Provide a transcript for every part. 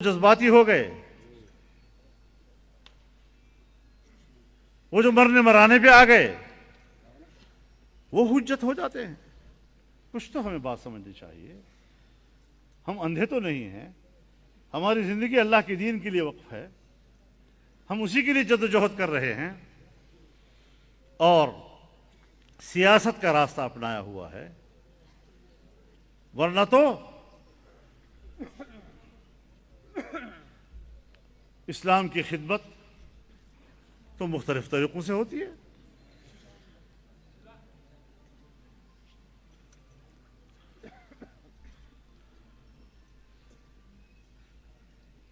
جذباتی ہو گئے، وہ جو مرنے مرانے پہ آ گئے وہ حجت ہو جاتے ہیں۔ کچھ تو ہمیں بات سمجھنی چاہیے، ہم اندھے تو نہیں ہیں، ہماری زندگی اللہ کے دین کے لیے وقف ہے، ہم اسی کے لیے جدوجہد کر رہے ہیں اور سیاست کا راستہ اپنایا ہوا ہے، ورنہ تو اسلام کی خدمت تو مختلف طریقوں سے ہوتی ہے۔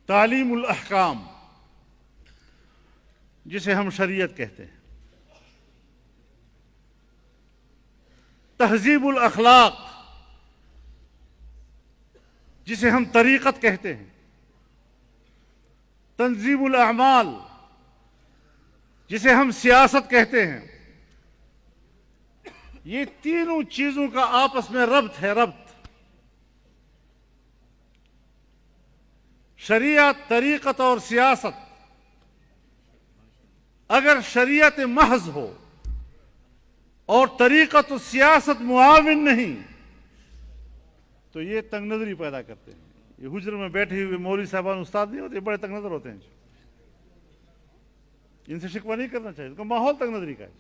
تعلیم الاحکام جسے ہم شریعت کہتے ہیں، تہذیب الاخلاق جسے ہم طریقت کہتے ہیں، تنظیم الاعمال جسے ہم سیاست کہتے ہیں، یہ تینوں چیزوں کا آپس میں ربط ہے۔ ربط شریعت، طریقت اور سیاست، اگر شریعت محض ہو اور طریقت و سیاست معاون نہیں تو یہ تنگ نظری پیدا کرتے ہیں۔ یہ حجر میں بیٹھے ہوئے مولوی صاحبان استاد نہیں ہوتے، بڑے تنگ نظر ہوتے ہیں، ان سے شکوہ نہیں کرنا چاہیے، ان کا ماحول تنگ نظری کا ہے۔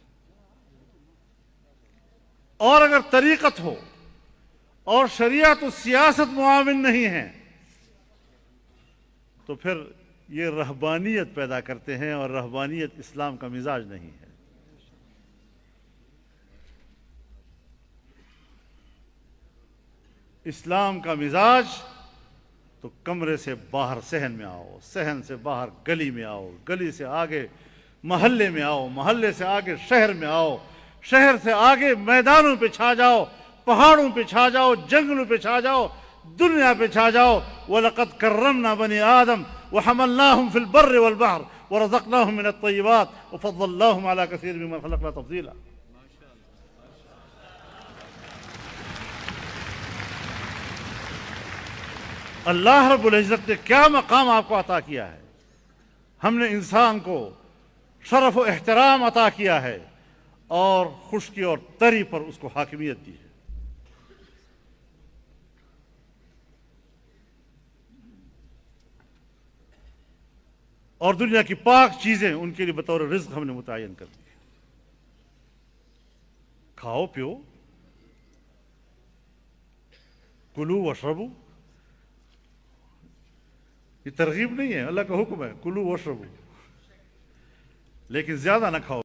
اور اگر طریقت ہو اور شریعت و سیاست معاون نہیں ہے تو پھر یہ رہبانیت پیدا کرتے ہیں، اور رہبانیت اسلام کا مزاج نہیں ہے۔ اسلام کا مزاج تو کمرے سے باہر صحن میں آؤ، صحن سے باہر گلی میں آؤ، گلی سے آگے محلے میں آؤ، محلے سے آگے شہر میں آؤ، شہر سے آگے میدانوں پہ چھا جاؤ، پہاڑوں پہ چھا جاؤ، جنگلوں پہ چھا جاؤ، دنیا پہ چھا جاؤ۔ وَلَقَدْ كَرَّمْنَا بَنِي آدَمَ وَحَمَلْنَاهُمْ فِي الْبَرِّ وَالْبَحْرِ وَرَزَقْنَاهُمْ مِنَ الطَّيِّبَاتِ وَفَضَّلْنَاهُمْ عَلَى كَثِيرٍ مِّمَّنْ خَلَقْنَا تَفْضِيلًا۔ اللہ رب العزت نے کیا مقام آپ کو عطا کیا ہے؟ ہم نے انسان کو شرف و احترام عطا کیا ہے اور خشکی اور تری پر اس کو حاکمیت دی ہے۔ اور دنیا کی پاک چیزیں ان کے لیے بطور رزق ہم نے متعین کر دی۔ کھاؤ پیو، کلو واشربو، یہ ترغیب نہیں ہے، اللہ کا حکم ہے، کلو واشربو، لیکن زیادہ نہ کھاؤ۔